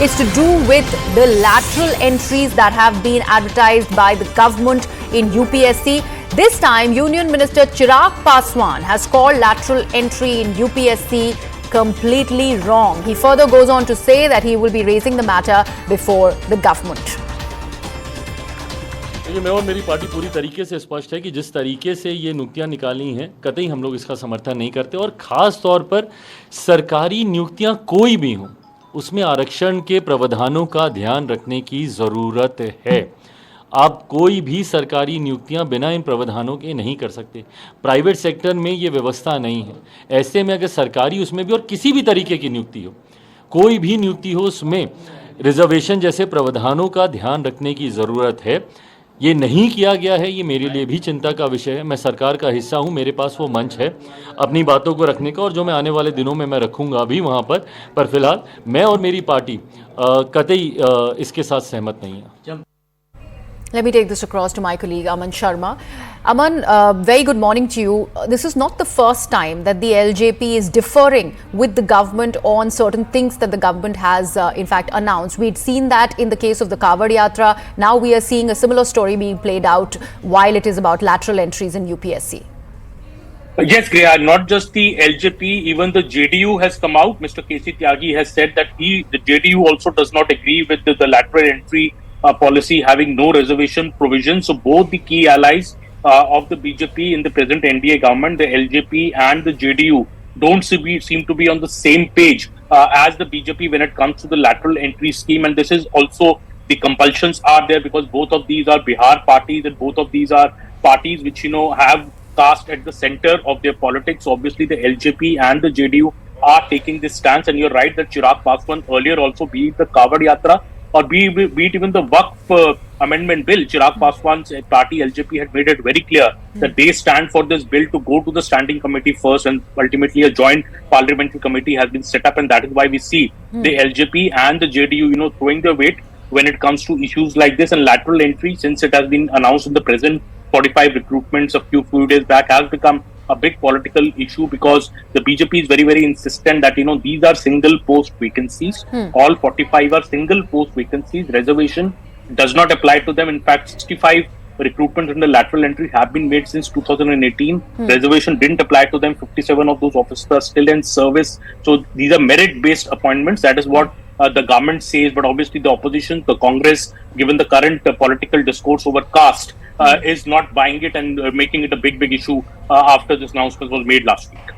is to do with the lateral entries that have been advertised by the government in UPSC. This time, Union Minister Chirag Paswan has called lateral entry in UPSC completely wrong. He further goes on to say that he will be raising the matter before the government. मैं और मेरी party पूरी तरीके से स्पष्ट है कि जिस तरीके से ये नियुक्तियां निकाली हैं कतई हम लोग इसका समर्थन नहीं करते और ख़ास तौर पर सरकारी नियुक्तियां कोई भी हों उसमें आरक्षण के प्रावधानों का ध्यान रखने की ज़रूरत है। आप कोई भी सरकारी नियुक्तियां बिना इन प्रावधानों के नहीं कर सकते। प्राइवेट सेक्टर में ये व्यवस्था नहीं है। ऐसे में अगर सरकारी उसमें भी और किसी भी तरीके की नियुक्ति हो, कोई भी नियुक्ति हो, उसमें रिजर्वेशन जैसे प्रावधानों का ध्यान रखने की ज़रूरत है। ये नहीं किया गया है, ये मेरे लिए भी चिंता का विषय है। मैं सरकार का हिस्सा हूँ, मेरे पास वो मंच है अपनी बातों को रखने का और जो मैं आने वाले दिनों में मैं रखूँगा भी वहाँ पर फिलहाल मैं और मेरी पार्टी कतई इसके साथ सहमत नहीं है। Let me take this across to my colleague Aman Sharma. Aman, very good morning to you. This is not the first time that the LJP is differing with the government on certain things that the government has in fact announced. We'd seen that in the case of the Kavod Yatra. Now we are seeing a similar story being played out while it is about lateral entries in UPSC. Yes, Griya, not just the LJP, even the JDU has come out. Mr. KC Tyagi has said that the JDU also does not agree with the lateral entry policy having no reservation provision. So both the key allies of the BJP in the present NDA government, the LJP and the JDU, don't seem to be on the same page as the BJP when it comes to the lateral entry scheme. And this is also, the compulsions are there because both of these are Bihar parties and both of these are parties which, have caste at the center of their politics. So obviously the LJP and the JDU are taking this stance. And you're right that Chirag Paswan earlier also, be it the Kavod Yatra or be it even the Waqf amendment bill, Chirag Paswan's party LJP had made it very clear that they stand for this bill to go to the standing committee first, and ultimately a joint parliamentary committee has been set up, and that is why we see the LJP and the JDU, throwing their weight when it comes to issues like this. And lateral entry, since it has been announced in the present 45 recruitments a few days back, has become a big political issue because the BJP is very, very insistent that, these are single post vacancies. All 45 are single post vacancies. Reservation does not apply to them. In fact, 65 recruitments in the lateral entry have been made since 2018. Reservation didn't apply to them. 57 of those officers are still in service. So these are merit-based appointments. That is what the government says. But obviously the opposition, the Congress, given the current political discourse over caste, is not buying it and making it a big issue after this announcement was made last week.